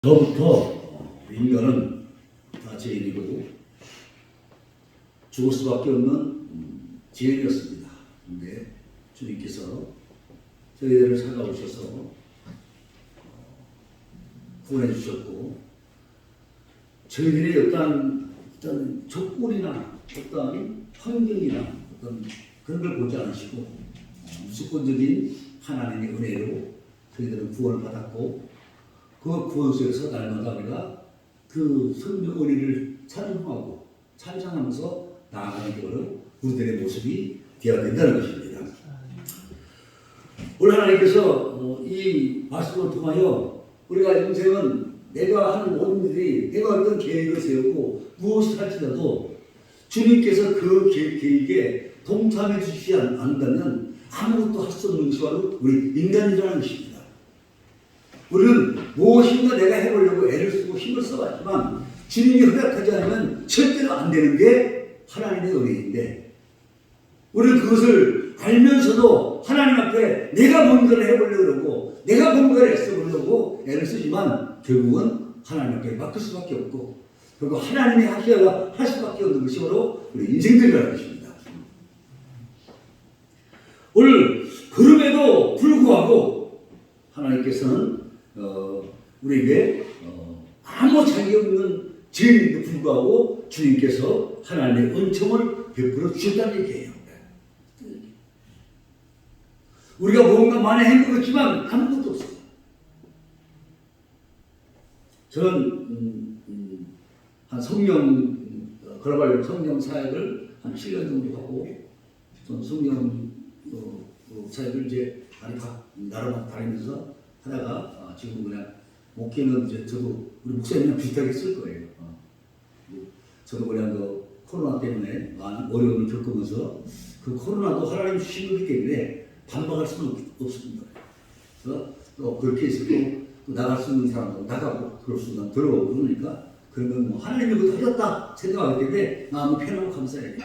저부터 인간은 다 죄인이고 죽을 수밖에 없는 죄인이었습니다. 그런데 주님께서 저희들을 찾아오셔서 구원해 주셨고, 저희들이 어떤 조건이나 어떤 환경이나 어떤 그런 걸 보지 않으시고 무조건적인 하나님의 은혜로 저희들은 구원을 받았고, 그 구원 속에서 날마다 우리가 그 성령 은혜를 찬송하고 찬양하면서 나아가는 것으로 우리들의 모습이 되어야 된다는 것입니다. 오늘 하나님께서 이 말씀을 통하여 우리가 인생은 내가 하는 모든 일이 내가 어떤 계획을 세우고 무엇을 할지라도 주님께서 그 계획에 동참해 주시지 않는다면 아무것도 할 수 없는 것이 바로 우리 인간이라는 것입니다. 우리는 무엇인가 내가 해보려고 애를 쓰고 힘을 써봤지만 주님이 허락하지 않으면 절대로 안 되는 게 하나님의 은혜인데, 우리는 그것을 알면서도 하나님 앞에 내가 뭔가를 해보려고 그러고 내가 뭔가를 애써보려고 애를 쓰지만 결국은 하나님 앞에 맡길 수밖에 없고 결국 하나님이 하셔야 할 수밖에 없는 것이 바로 우리 인생들이라는 것입니다. 오늘 그럼에도 불구하고 하나님께서는 우리에게 아무 자격 없는 죄인에도 불구하고 주님께서 하나님의 은총을 베풀어 주셨다는 얘기예요. 우리가 뭔가 많이 행동했지만 아무것도 없어요. 저는 한 글로벌 성령 사역을 한 7년 정도 하고, 전 성령 사역을 이제 각 나라마다 다니면서 하다가 지금 그냥 목회는 이제 저도 우리 목사님이랑 비슷하게 쓸 거예요. 저도 그냥 그 코로나 때문에 많은 어려움을 겪으면서 그 코로나도 하나님 주신 거기 때문에 반박할 수는 없습니다. 그래서 또 그렇게 해서 또 나갈 수 있는 사람도 나가고 들어올 수 있는 들어오고 그러니까 그런 건 뭐 하나님이 그것도 하셨다 생각하기 때문에 마음이 편하고 감사해요.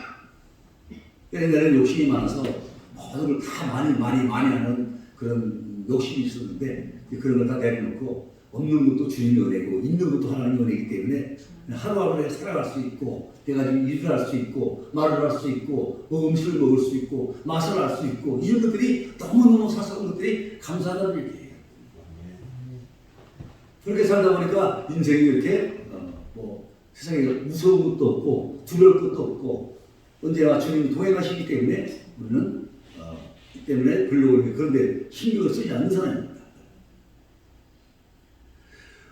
옛날에는 욕심이 많아서 모든 걸 다 많이 하는 그런 욕심이 있었는데 그런 걸 다 내려놓고 없는 것도 주님의 은혜고 있는 것도 하나님의 은혜이기 때문에 하루하루에 살아갈 수 있고 내가 지금 일을 할 수 있고 말을 할 수 있고 음식을 먹을 수 있고 맛을 알 수 있고 이런 것들이 너무너무 사소한 것들이 감사하다는 얘기예요. 그렇게 살다 보니까 인생이 이렇게 세상에 무서운 것도 없고 두려울 것도 없고 언제나 주님이 동행하시기 때문에 우리는 때문에 그런데 신경을 쓰지 않는 사람입니다.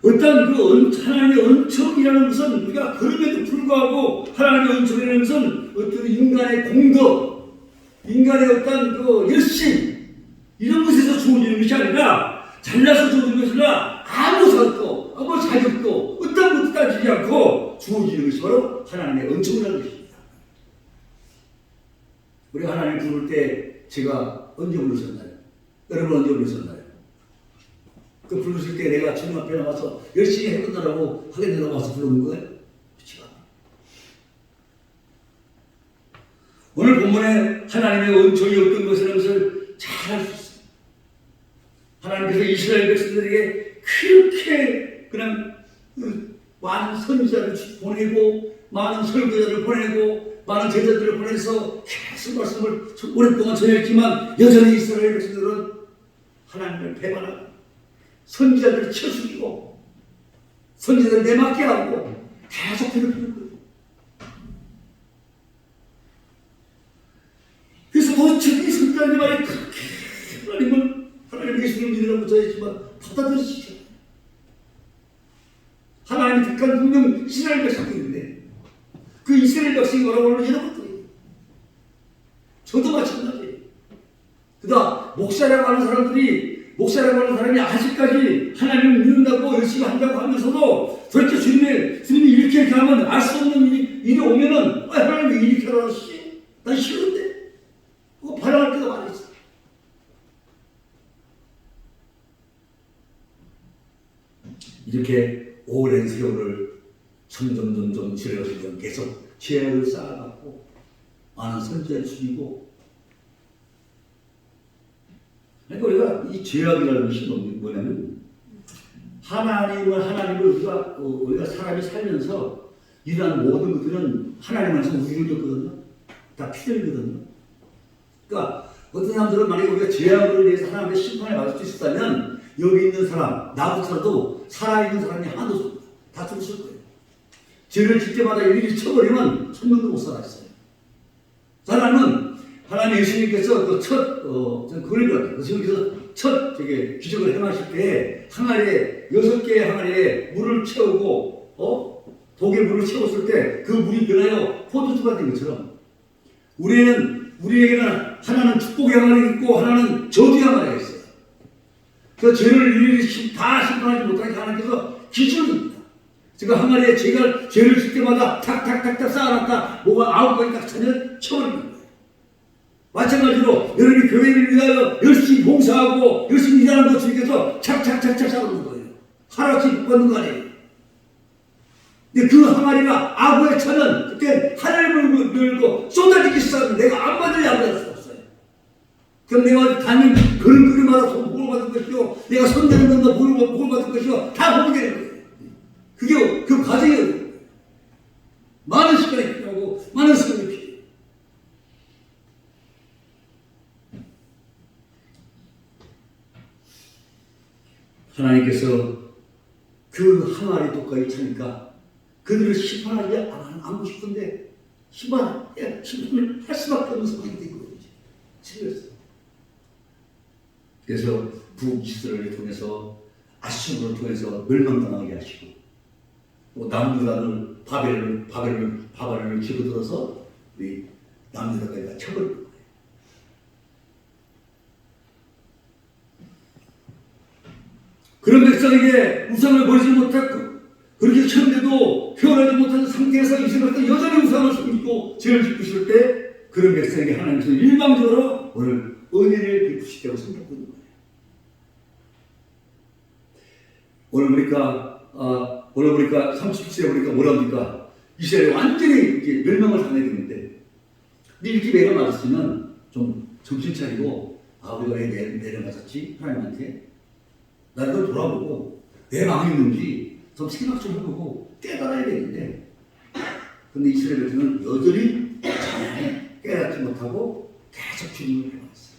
어떤 그 하나님의 은총이라는 것은 우리가 그럼에도 불구하고 하나님의 은총이라는 것은 어떤 인간의 공덕, 인간의 어떤 그 열심 이런 것에서 주어지는 것이 아니라 잘나서 주어지는 것이 아니라 아무 상도 아무 자격도 어떤 것도 따지지 않고 주어지는 것이 바로 하나님의 은총이라는 것입니다. 우리가 하나님 부를 때 제가 언제 부르셨나요? 여러분 언제 부르셨나요? 그 부르실 때 내가 주님 앞에 나와서 열심히 해본다라고 하겠다고 와서 부르는 거예요? 그렇지가 않아요. 오늘 본문에 하나님의 은총이 어떤 것이라는 것을 잘 알 수 있어요. 하나님께서 이스라엘 백성들에게 그렇게 그냥 많은 선지자를 보내고 많은 설교자를 보내고 많은 제자들을 보내서 계속 말씀을 오랫동안 전했지만 여전히 이스라엘 백성들은 하나님을 배반하고 선지자들을 쳐 죽이고 선지자들을 내맞게 하고 계속 괴롭히는 거예요. 그래서 어차피 선지자님 말에 그렇게 하나님의 예수를 믿으라고 저했지만 받아들이시죠. 하나님이 택한 분명 이스라엘 백성들인데 그 이스라엘 백성이 뭐라고 하는 이런 것들이에요. 저도 마찬가지예요. 그러다 목사라고 하는 사람이 아직까지 하나님을 믿는다고 열심히 한다고 하면서도 도대체 주님이 이렇게 하면 알 수 없는 일이 오면은 하나님이 이렇게 하라시? 난 싫은데? 그거 반항할 때가 많이 있어. 이렇게 오랜 세월을 점점 지나가서 계속 죄악을 쌓아갖고 많은 선지자를 죽이고, 그러니까 우리가 이 죄악이라는 것이 뭐냐면 하나님을 우리가 사람이 살면서 일어나는 모든 것들은 하나님 안에서 우리를 줬거든요. 다 피들거든요. 그러니까 어떤 사람들은 만약에 우리가 죄악으로 인해서 하나님의 심판에 받을 수 있었다면 여기 있는 사람, 나부터라도 살아있는 사람이 하나도 없습니다. 다 죽었을 거예요. 죄를 질 때마다 일일이 쳐버리면 천명도 못 살아있어요. 사람은 하나님 예수님께서 그걸 그래서 첫 기적을 행하실 때 항아리에 6개의 항아리에 물을 채우고 독에 물을 채웠을 때 그 물이 변하여 포도주가 된 것처럼 우리에게는 하나는 축복의 항아리가 있고 하나는 저주의 항아리가 있어요. 그 죄를 일일이 다 심판하지 못하게 하나님께서 기준입니다. 제가 항아리에 죄를 질 때마다 탁탁탁탁 쌓아놨다 뭐가 9가지 딱 차면 쳐버리는 거예요. 마찬가지로 여러분이 교회를 위하여 열심히 봉사하고 열심히 일하는 것 중에서 착착착착 쌓아놓는 거예요. 하루같이 못 받는 거 아니에요. 근데 그 항아리가 아구에 차면 그때 하늘을 밀고 쏟아지기 시작하면 내가 안 받을 양을 할 수 없어요. 그럼 내가 다니는 걸음걸이마다 복을 받을 것이요 내가 손대는 것도 복을 받을 것이요 다 복이 되는 거예요. 그게 그 과정이에요. 많은 시간이 필요하고 많은 시간이 필요해요. 하나님께서 그 항아리 독까지 차니까 그들을 심판하지 않고 싶은데 심판을 할 수밖에 없는 상황이 된 거죠. 그래서 북이스라엘을 통해서 아수르를 통해서 멸망당하게 하시고 또 남유다를 바벨론을 집어들어서 우리 남유다까지 다 쳐버린 거예요. 그런 백성에게 우상을 버리지 못했고 그렇게 천대도 표현하지 못하는 상태에서 이스라엘은 여전히 우상을 숨기고 죄를 짓고 있을 때 그런 백성에게 하나님께서 일방적으로 오늘 은혜를 베푸시다고 생각하는 거예요. 오늘 보니까 37세 보니까 뭐라 합니까? 이스라엘이 완전히 이제 멸망을 당하게 되는데 이렇게 매가 맞았으면 좀 정신 차리고 우리가 왜 매를 맞았지? 하나님한테 나를 돌아보고 왜 망했는지 좀 생각 좀 해보고 깨달아야 되는데 근데 이스라엘 백성은 여전히 깨닫지 못하고 계속 주님을 배반했어요.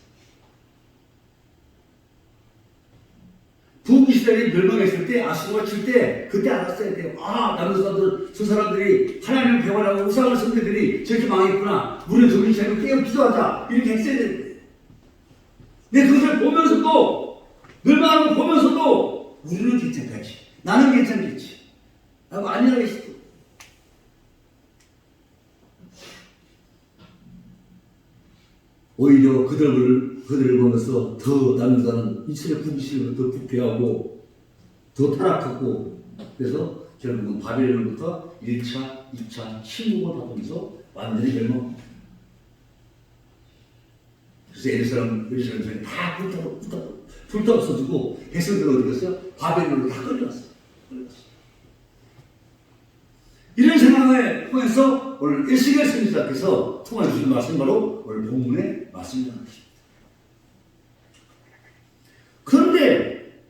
북이스라엘이 멸망했을 때 아수르가 칠 때 그때 알았어야 돼요. 남은 저 사람들이 하나님을 배반하고 우상을 섬기더니 저렇게 망했구나. 우리는 정신 차리고 깨어 기도하자. 이렇게 했어야 되는데 근데 그것을 보면서도 멸망하는 걸 보면서도 우리는 괜찮겠지. 나는 괜찮겠지. 라고 안일하게 싶어. 오히려 그들을 보면서 더 남유다는 이스라엘 북이스라엘보다 더 부패하고 더 타락하고 그래서 결국은 바벨론부터 1차, 2차 침공을 받으면서 완전히 멸망합니다. 그래서 예루살렘 다 불타 없어지고 백성들은 어디 갔어요? 바벨론으로 다 끌려갔어요. 이런 상황을 통해서 오늘 에스겔 선지자께서 통해 주신 말씀 바로 오늘 본문의 말씀이라는 것입니다. 그런데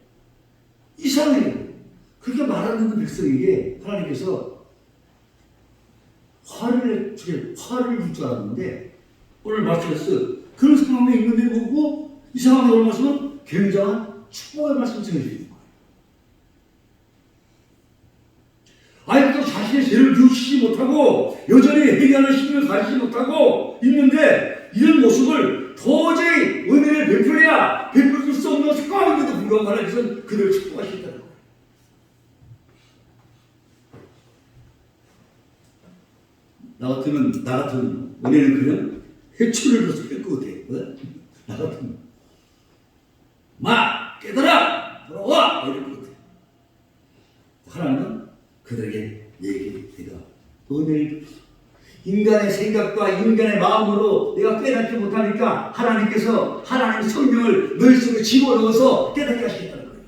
이상해요. 그렇게 말하는 그 백성에게 하나님께서 화를 줄 줄 알았는데 오늘 말씀에서 그런 상황에 있는데 보고 이 상황에 오늘 말씀은 굉장한 축복의 말씀을 전해주는 거예요. 아직도 자신의 죄를 비우치지 못하고 여전히 회개하는 힘을 가지지 못하고 있는데 이런 모습을 도저히 은혜를 베풀 수 없는 상황인데도 불구하고 하나님께서는 그들을 축복하신다는 거예요. 나 같으면 은혜는 그냥 해초를 줘서 뺄 것 같아요. 나 같으면 깨달아! 돌아와! 이럴 것 같아요. 하나님은 그들에게 내가 은혜를 인간의 생각과 인간의 마음으로 내가 깨닫지 못하니까 하나님께서 하나님의 성령을 너희 속에 집어넣어서 깨닫게 하시겠다는 거예요.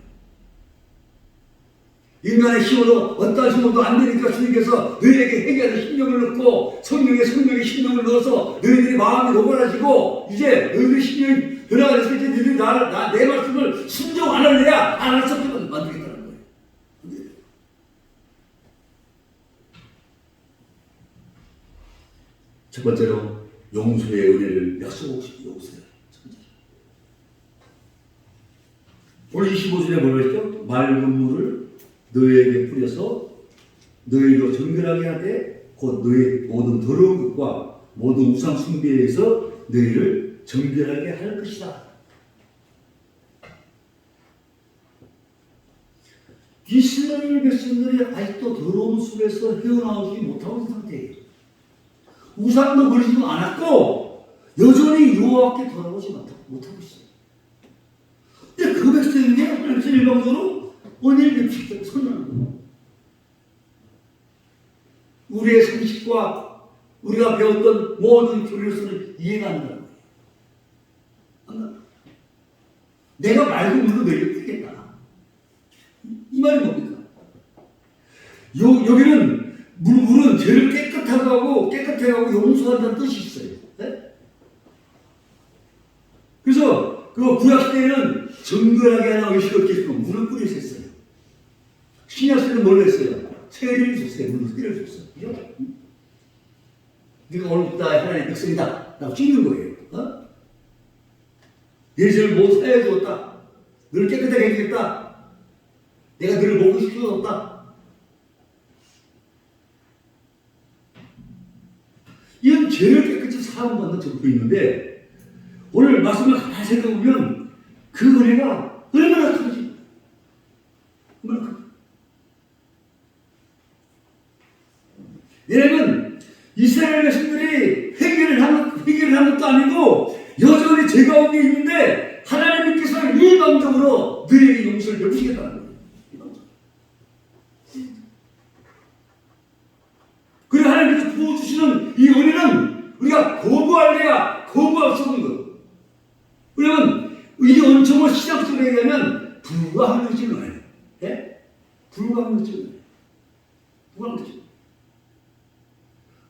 인간의 힘으로 어떠한 힘으로도 안 되니까 주님께서 너희에게 회개하는 심령을 넣고 성령의 심령을 넣어서 너희들의 마음이 노골해지고 이제 너희들의 심령이 변화가 돼서 이제 너희들이 내 말씀을 순종 안 할래야 안 할 수 없게 만들겠다는 거예요. 첫 번째로 용서의 은혜를 약속하시고 용서해요. 오늘 25절에 뭐라 했죠? 맑은 물을 너희에게 뿌려서 너희로 정결하게 하되 곧 너희 모든 더러운 것과 모든 우상 숭배에서 너희를 정결하게 할 것이다. 이스라엘 백성들이 아직도 더러운 속에서 헤어나오지 못하고 있는 상태예요. 우상도 버리지도 않았고 여전히 여호와께 돌아오지 못하고 있어요. 근데 그 백성에게 하나님께서 일방적으로 은혜를 베푸시겠다고 선언하는 거예요. 우리의 상식과 우리가 배웠던 모든 교리로서는 이해가 안 가는 거예요. 내가 맑은 물로 너희를 뿌리겠다. 이 말이 뭡니까? 여기는 물은 죄를 깨끗하게 하고 용서한다는 뜻이 있어요. 네? 그래서 그 구약시대에는 정결하게 하나 의식을 깨끗 물을 뿌려서 했어요. 신약시대는 뭘 했어요? 세례를 줬어요. 물을 뿌려줬어요. 그죠? 네가 오늘부터 하나님의 백성이다 라고 찍는 거예요. 어? 내 죄를 모두 사해 주었다. 너를 깨끗하게 해주겠다. 내가 너를 목욕시킬 수 없다. 이런 죄를 깨끗이 사함받는 적도 있는데 오늘 말씀을 가만히 생각해보면 그 은혜가 얼마나 큰지 얼마나 큰지. 왜냐하면 이스라엘 백성들이 회개를 한 것도 아니고 여전히 죄 가운데 있는데 하나님께서 일방적으로 너희에게 용서를 베푸시겠다는 거예요. 그리고 하나님께서 부어주시는 이 은혜는 우리가 거부할 수 없는 것. 왜냐하면 이 은총을 신학적으로 얘기하면 불가항력적인 은혜예요. 예? 불가항력적인 은혜.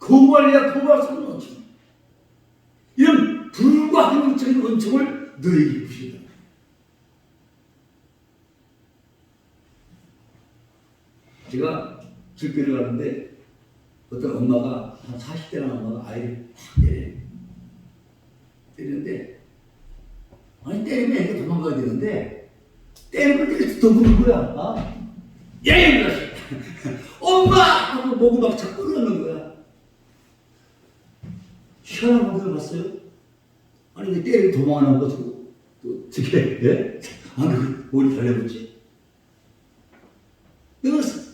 불가항력적인 거부할 수 없는 은총. 이런 불가항력적인 은총을 너희에게 주신다. 제가 길거리 가는데 어떤 엄마가 한 40대 난 엄마가 아이를 팍 때리는데 아니 때리면 애가 도망가야 되는데 때리면 때려서 더 부는 거야. 어? 예! 이러시 엄마! 하고 목을 막 자꾸 그러는 거야. 희한한 방송을 봤어요? 아니 왜 때리고 도망하는 거 또 어떻게 예? 아, 머리 달려붙지? 이거였어.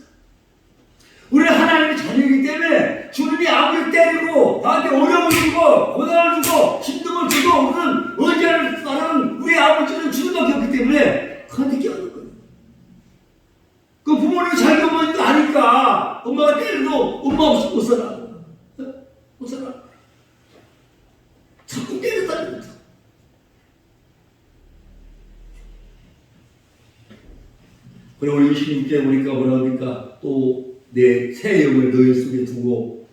우리 하나님의 자녀이기 때문에 주님이 아무리 때리고 나한테 어려움을 주고 고난을 주고 힘듦을 주고 우리는 의지를 따르는 우리 아버지는 주님밖에 없기 때문에 그한테 끼어들 거예요. 그 부모님이 자기 어머니도 아니까 엄마가 때려도 엄마 없이 못 살아. 못 살아. 자꾸 때렸다는 거죠. 그리고 26절에 보니까 뭐라 합니까? 또 내 새 영을 너희 속에 두고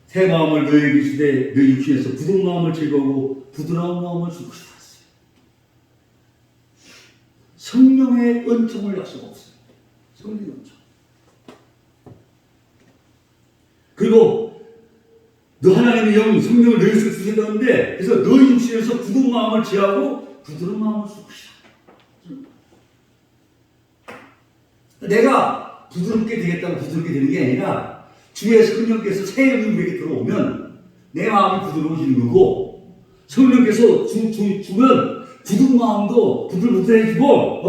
새 마음을 너희에게 주되 너희 육신에서 굳은 마음을 즐거우고 부드러운 마음을 주고 싶었어요. 성령의 은총을 약속했어요. 성령의 은총. 그리고 너 하나님의 영 성령을 너희 속에 주신다는데 그래서 너희 육신에서 굳은 마음을 제하고 부드러운 마음을 주고 싶어. 내가 부드럽게 되겠다고 부드럽게 되는 게 아니라 주의 성령께서 새 영이 우리에게 들어오면 내 마음이 부드러워지는 거고 성령께서 주면 굳은 마음도 부들부들해지고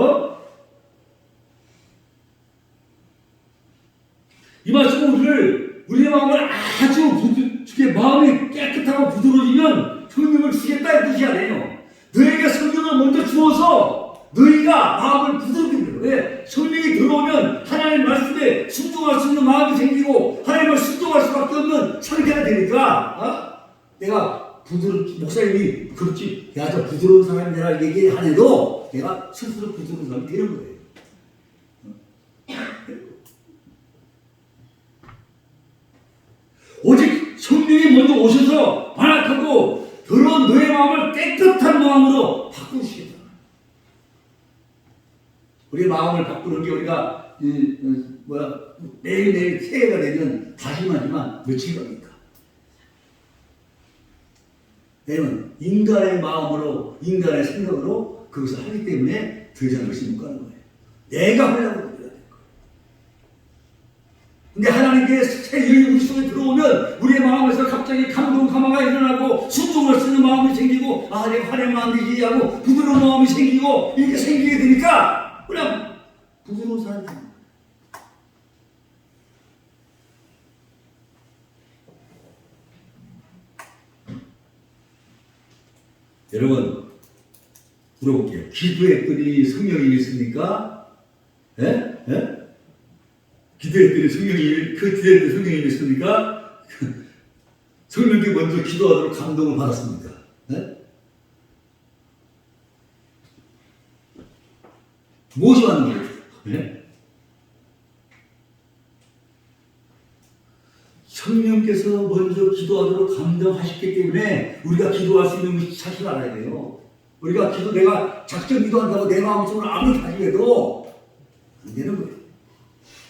이 말씀은 우리의 마음을 아주 주의 마음이 깨끗하고 부드러워지면 성령을 주겠다 이 뜻이 아니에요. 너에게 성령을 먼저 주어서 너희가 마음을 부드럽게 해요. 왜? 성령이 들어오면 하나님 말씀에 순종할 수 있는 마음이 생기고 하나님을 순종할 수밖에 없는 상태가 되니까 내가 목사님이 그렇지 야 저 부드러운 사람이라 얘기하네도 내가 스스로 부드러운 사람이 되는 거예요. 오직 성령이 먼저 오셔서 반악하고 더러운 너의 마음을 깨끗한 마음으로 바꾸시겠다. 우리 마음을 바꾸는 게 우리가 매일매일 새해가 되면 다짐하지만 며칠 갑니까? 왜냐면 인간의 마음으로, 인간의 생각으로 그것을 하기 때문에 더 이상 그것이 못 가는 거예요. 내가 하려고 그래야 될 거예요. 근데 하나님께 새 영이 우리 속에 들어오면 우리의 마음에서 갑자기 감동, 감화가 일어나고 순종을 쓰는 마음이 생기고, 아, 내가 화내면 안 되지 하고 부드러운 마음이 생기고, 이렇게 생기게 되니까 그냥 부드러운 사람이 됩니다. 여러분, 물어볼게요. 기도했더니 성령이 있습니까? 예? 예? 기도했더니 성령이, 그 기도했더니 성령이 있습니까? 성령께 먼저 기도하도록 감동을 받았습니까? 예? 무엇이 하는 거예요? 예? 성령께서 먼저 기도하도록 감동하셨기 때문에 우리가 기도할 수 있는 것이 사실 알아야 돼요. 우리가 내가 작전 기도한다고 내 마음속으로 아무리 가지고도 안 되는 거예요.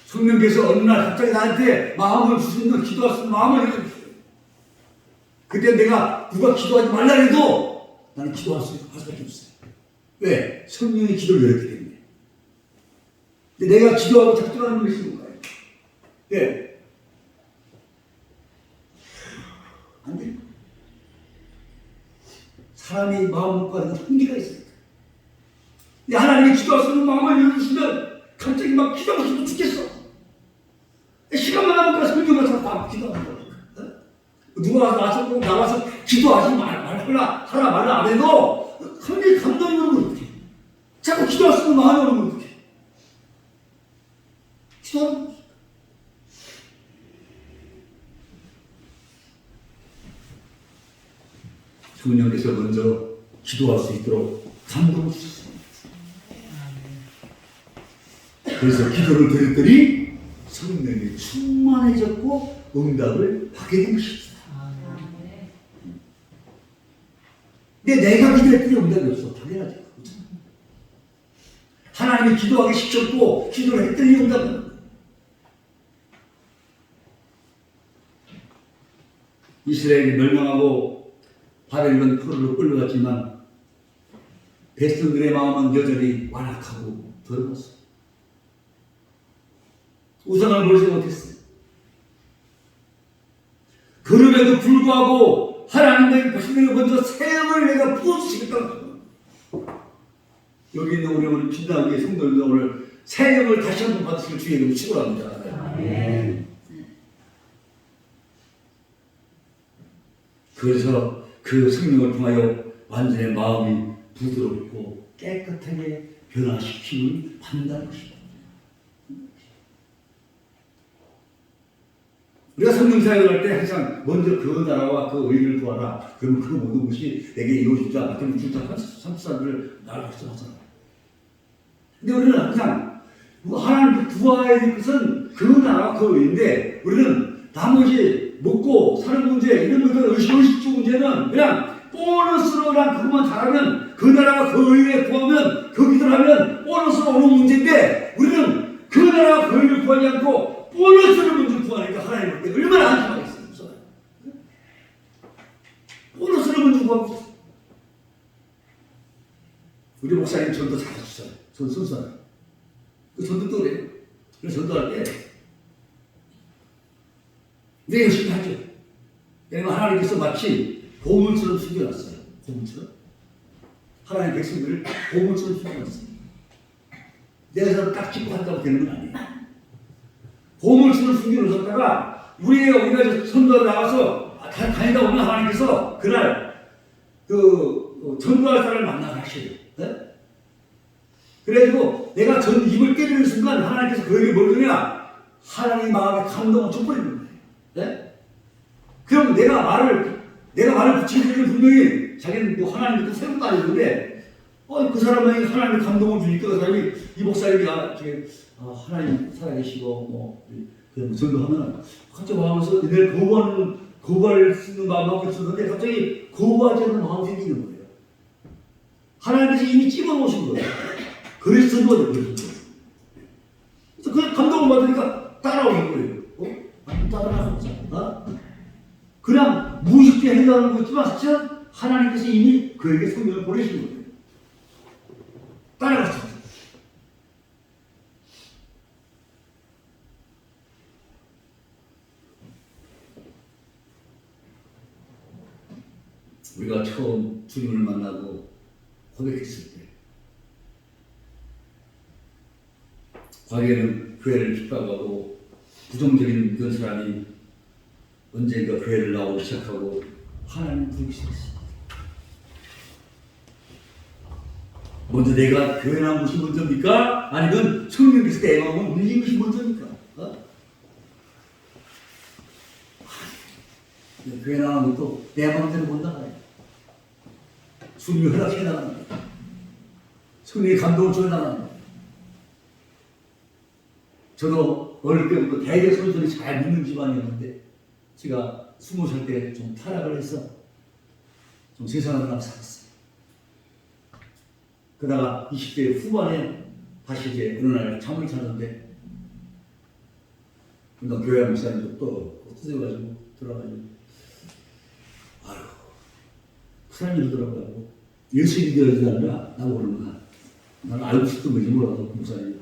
성령께서 어느 날 갑자기 나한테 마음을 주시는, 기도할 수 있는 마음을 해주세요. 그때 내가 누가 기도하지 말라 해도 나는 기도할 수밖에 없어요. 왜? 성령이 기도를 열었기 때문에. 근데 내가 기도하고 작정하는 것이 뭔가요? 예. 안 돼요. 사람이 마음 먹고 하는 한계가 있으니까. 근데 하나님이 기도할 수 있는 마음을 열어주시면 갑자기 막 기도하고 싶어 죽겠어. 시간만 남으니까 성경을 다 기도하는 거야. 누가 와서 나와서 기도하지 하라 말라 안 해도 굉장히 감동이 오는 건 어떡해. 자꾸 기도할 수 있는 마음이 오는 건 어떡해. 기도하는 거지. 성령께서 먼저 기도할 수 있도록 감동을 주셨습니다. 그래서 기도를 드렸더니 성령이 충만해졌고 응답을 받게 된 것입니다. 근데 내가 기도했더니 응답이 없어. 당연하죠. 하나님이 기도하기 시켰고 기도를 했더니 응답이 없는 거예요. 이스라엘이 멸망하고 바벨론 포로로 끌려갔지만 백성들의 마음은 여전히 완악하고 더러웠어요. 우상을 버리지 못했어요. 그럼에도 불구하고 하나님의 백성들에게 먼저 새 영을 내가 부어주시겠다고. 여기 있는 우리 빛나게 성도님들 오늘 새 영을 다시 한번 받으실 주의 이름으로 축원합니다. 그래서 그 성령을 통하여 완전히 마음이 부드럽고 깨끗하게 변화시키는 판단을 것입니다. 우리가 성령 사역을 할 때 항상 먼저 그 나라와 그 의를 구하라. 그러면 그 모든 것이 내게 이루어지지 않았다면 진짜 30사람들을 나를 걱정하잖아. 근데 우리는 항상 하나님을 구해야 될 것은 그 나라와 그 의인데 우리는 나머지 먹고 사는 문제 이런 것들 의식주 문제는 그냥 보너스로 그냥 그것만 잘하면 그 나라가 그 의에 구하면 그 기도를 하면 보너스로 오는 문제인데 우리는 그 나라가 그 의를 구하지 않고 보너스를 먼저 구하니까 하나님 볼 때 얼마나 안타깝겠어요. 보너스를 먼저 구하고 있어요. 우리 목사님 전도 잘해주셨어요. 선수하요. 그 전도도 그래요. 그래서 전도할 때 내 열심히 하죠. 왜냐면 하나님께서 마치 보물처럼 숨겨놨어요. 보물처럼. 하나님 백성들을 보물처럼 숨겨놨어요. 내가 저를 딱 찍고 한다고 되는 건 아니에요. 보물처럼 숨겨놓으셨다가 우리가 선도에 나와서 다니다 보면 하나님께서 그날 전도할 사람을 만나게 하셔요. 네? 그래가지고 내가 입을 깨리는 순간 하나님께서 그에게 뭘 주냐? 하나님의 마음에 감동을 줘버리는 거예요. 네? 그럼 내가 말을 붙이는 분명히 자기는 뭐 하나님도 세운 거 아니는데 그 사람이 하나님의 감동을 주니까 그 사람이 이 목사님이 하나님 살아계시고 그 전도하면 갑자기 마음에서 늘 거부할 수 있는 마음하고 있었는데 갑자기 거부하지 않는 마음이 생기는 거예요. 하나님께서 이미 찍어놓으신 거예요. 그래서 전도가 되는 거예요. 그래서 그 감동을 받으니까 따라오는 거예요. 따라가서 그냥 무의식적으로 행동하는 거 있지만 사실은 하나님께서 이미 그에게 성령을 보내신 거예요. 따라갔습니다. 우리가 처음 주님을 만나고 고백했을 때 과거에는 교회를 핍박하고 부정적인 그런 사람이 언젠가 교회를 나오기 시작하고 하나님을 부르기 시작했습니다. 먼저 내가 교회 나온 것이 먼저입니까? 아니면 성령께서 내 마음을 울린 것이 먼저입니까? 교회 나온 것도 내 마음대로 못 나가요. 성령이 허락해 나가는 거예요. 성령의 감동을 줘야 나가는 거예요. 저도 어릴 때부터 대개 소리소리 잘 믿는 집안이었는데 제가 20살 때 좀 타락을 해서 좀 세상을 살았어요. 그러다가 20대 후반에 다시 이제 어느 날 잠을 자는데 교회 목사님도 또 뜯어가지고 들어가지고 아유 그 사람이 이러더라고요. 예수 믿어야지 않냐? 나고 그러는가. 난 알고 싶던 건지 몰라도 목사님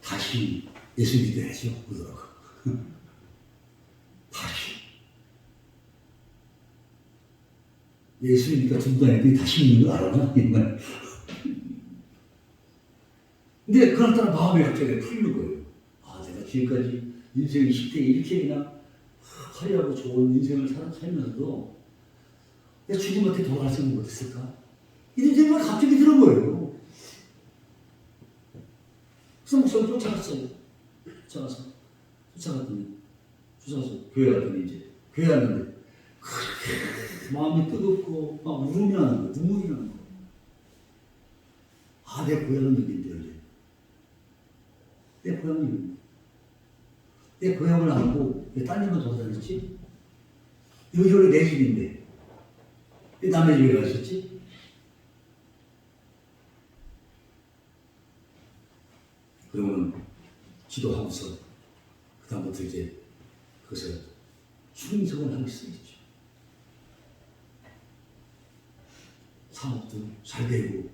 다시 예수 믿어야죠. 그러더라고. 다시. 예수 믿으니까 중간에 다시 믿는 거 알아나? 근데 그날따라 마음이 갑자기 풀리는 거예요. 아, 내가 지금까지 인생 20대에 이렇게 그냥 화려하고 좋은 인생을 살면서도 내가 주님한테 돌아갈 생각 못했을까? 이런 생각이 갑자기 드는 거예요. 그래서 목사님 쫓아갔어요. 쫓아갔더니 교회 갔더니 이제 교회 갔는데 그렇게 마음이 뜨겁고 막 울음이 나는 거예요. 눈물이 나는 거예요. 아, 내 고향은 여기인데 이제 내 고향은 여기. 내 고향을 안 하고 왜 딴 집만 돌아다녔지? 여기 원래 내 집인데 왜 남의 집에 가 있었지? 그러면 기도하면서 그다음부터 이제 그것을 충성을 하고 있어야죠. 사업도 잘 되고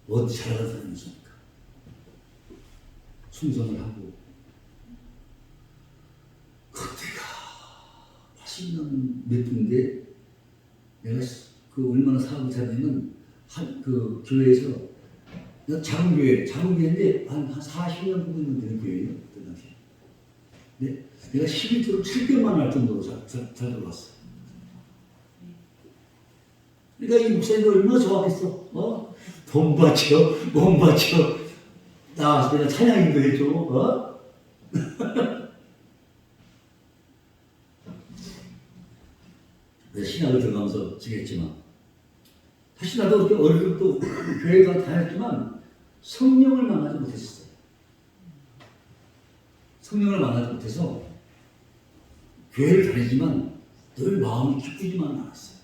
어디 잘하는 사람이 있습니까? 충성을 하고 그때가 80년 몇 분인데 내가 그 얼마나 사업이 잘 되면 그 교회에서 작은 교회인데 한 40년 정도 되는 교회예요. 그 당시에. 네? 내가 11조를 700만 할 정도로 잘 들어왔어. 그러니까 이 목사님이 얼마나 좋아하겠어. 돈 바쳐, 몸 바쳐. 나와서 내가 찬양인도 해줘. 내가 신학을 들어가면서 지겠지만 사실 나도 그렇게 어릴 때부터 교회가 다녔지만 성령을 만나지 못했어요. 성령을 만나지 못해서 교회를 다니지만 늘 마음이 기쁘지만 않았어요.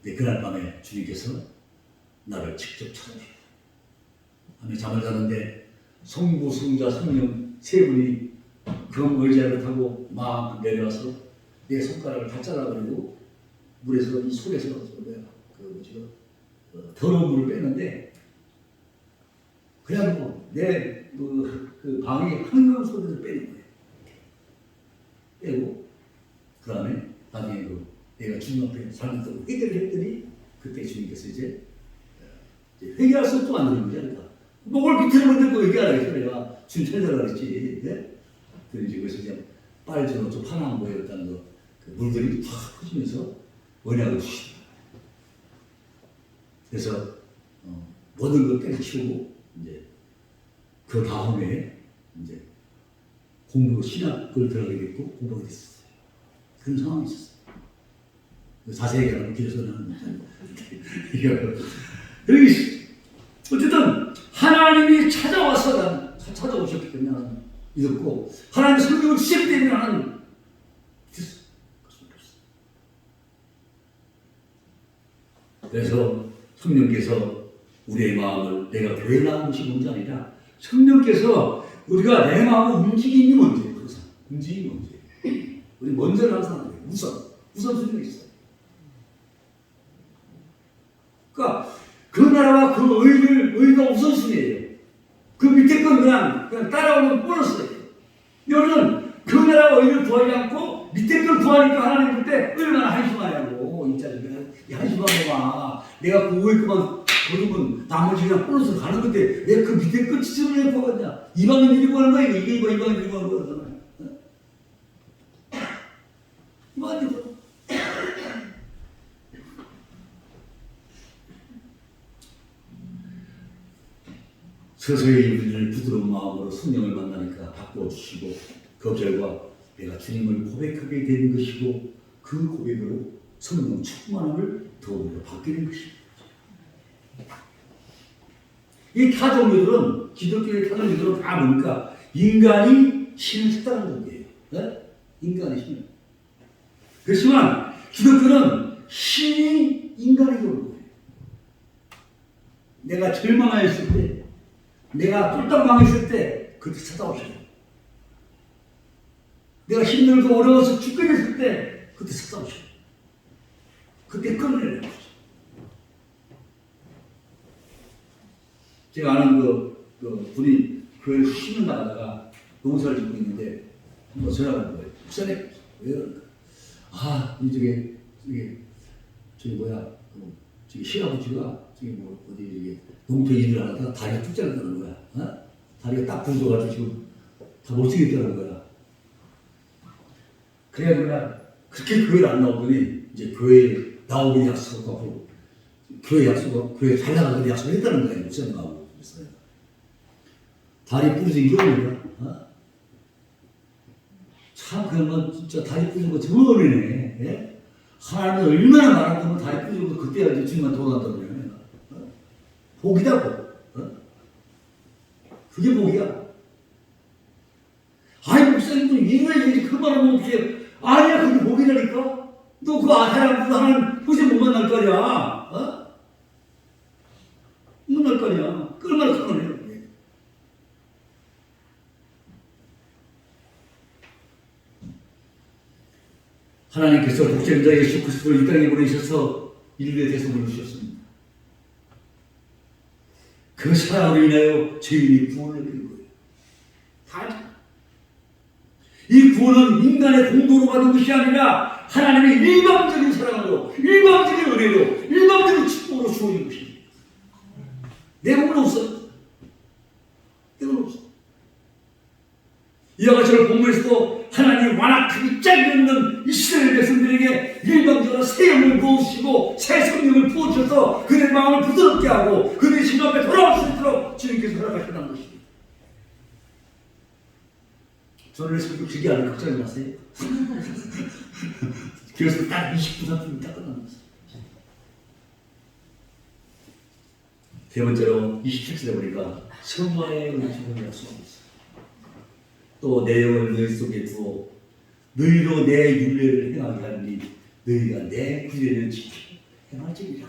근데 그날 밤에 주님께서 나를 직접 찾아주셨어요. 밤에 잠을 자는데 성부, 성자, 성령 세 분이 금 의자를 타고 막 내려와서 내 손가락을 다 잘라버리고 물에서 이 속에서 더러운 물을 빼는데 그냥 내 그 방에 한강 소리를 빼는 거예요. 빼고 그 다음에 나중에 내가 주님 앞에 잘못하고 회개를 했더니 그때 주님께서 이제 회개할 수 없도 안 되는 거야. 그러니까 목을 비틀어 만들고 회개하라고 내가 주님 찾아라 그랬지. 네? 그래서 그래서 그냥 빨주노 좀 파란 거였다는 거 그 물들이 팍 퍼지면서 언약을 주시더라. 그래서 모든 걸 때려치우고 이제 그 다음에 이제 공부 신학을 들어가게 됐고 공부가 됐었어요. 그런 상황이 있었어요. 자세히 얘기하면 길어서 나는 어쨌든 하나님이 찾아와서 찾아오셨기 때문에 나는 믿었고 하나님의 성령을 주셨기 때문에 나는 믿었어요. 그래서 성령께서 우리의 마음을 내가 교회 나온 것이 먼저 아니라 성령께서 우리가 내 마음을 움직임이 먼저예요. 항상 움직임이 먼저예요. 우리 먼저를 항상 하는 거예요. 우선 우선순위가 있어요. 그러니까 그 나라와 그 의가 우선순위예요. 그 밑에 건 그냥 따라오는 보너스예요. 여러분 그 나라와 의를 구하지 않고 밑에 걸 구하니까 하나님 그때 얼마나 한심하냐고. 이 자식아, 이 한심한 거마. 내가 그 위에 것만 거두면 나머지 그냥 보너스 가는 건데 왜 그 밑에 걸 지정을 해 구하겠냐. 이방인 일이 구하는 거야. 이게 이방인 일이 구하는 거잖아요. 이방인 서서히 우리를 부드러운 마음으로 성령을 만나니까 바꿔주시고 그 결과 내가 주님을 고백하게 되는 것이고 그 고백으로 성령 충만함을 더욱더 받게 된 것입니다. 이 타종류들은 기독교의 타종류들은 다 보니까 인간이 신을 했다는 거예요. 네? 인간이 신을. 그렇지만 기독교는 신이 인간에게 오는 거예요. 내가 절망하였을 때 내가 쫄딱 망했을 때 그때 찾아오셔요. 내가 힘들고 어려워서 죽겠을 때 그때 찾아오셔요. 그때 끊어내는 거죠. 제가 아는 그 분이 교회에서 쉬는 나가다가 농사를 짓고 있는데 한번 전화가 온 거예요. 목사님 왜 그럴까? 아, 저기 뭐야, 저기 시아버지가 저기 뭐 어디 이게 농토 일을 하다가 다리가 뚝 잘렸다는 거야. 어? 다리가 딱 부러져가지고 지금 다 못 쓰겠다는 거야. 그래가지고 그냥 그렇게 교회를 안 나오더니 이제 교회에 나오기 약속하고 교회 잘 나가는 약속을 했다는 거예요. 목사님하고. 그랬어요. 다리 부러진 게 뭐야? 어? 참 그러면 진짜 다리 부러진 거 정말 어리네. 예? 하나님은 얼마나 말하면 다리 부러진 거 그때야 이제 주님만 돌아간다고 그래요. 어? 복이다고. 어? 그게 복이야. 아이 목사님도 이거야지 그 말하면 어떻게 아니야 그게 복이라니까. 너 그 사람도 하나님 도저히 못 만날 거 아니야. 어? 못 만날 거 아니야. 얼마나 큰 거네요. 하나님께서 독생자 예수 그리스도를 이 땅에 보내셔서 인류의 대속을 주셨습니다. 그 사랑으로 인하여 죄인이 구원을 얻는 거예요. 다. 이 구원은 인간의 공로로 받은 것이 아니라 하나님의 일방적인 사랑으로, 일방적인 은혜로, 일방적인 축복으로 주어진 것입니다. 내 몸은 없어. 내 몸은 없어. 이와 같이 본문에서도 하나님이 완악하게 짝이 없는 이스라엘 백성들에게 일방적으로 새 영을 부어주시고 새 성령을 부어주셔서 그들의 마음을 부드럽게 하고 그들의 신 앞에 돌아올 수 있도록 주님께서 허락하셨다는 것입니다. 저는 설교 길게 하는 걱정이 마세요. 그래서 딱 20분, 30분 딱 끝납니다. 세 번째로 27절에 보니까 성화의 은총을 약속하고 있어요. 또 내 영을 너희 속에 두어 너희로 내 율례를 행하게 하니 너희가 내 규례를 지키고 행할지니라.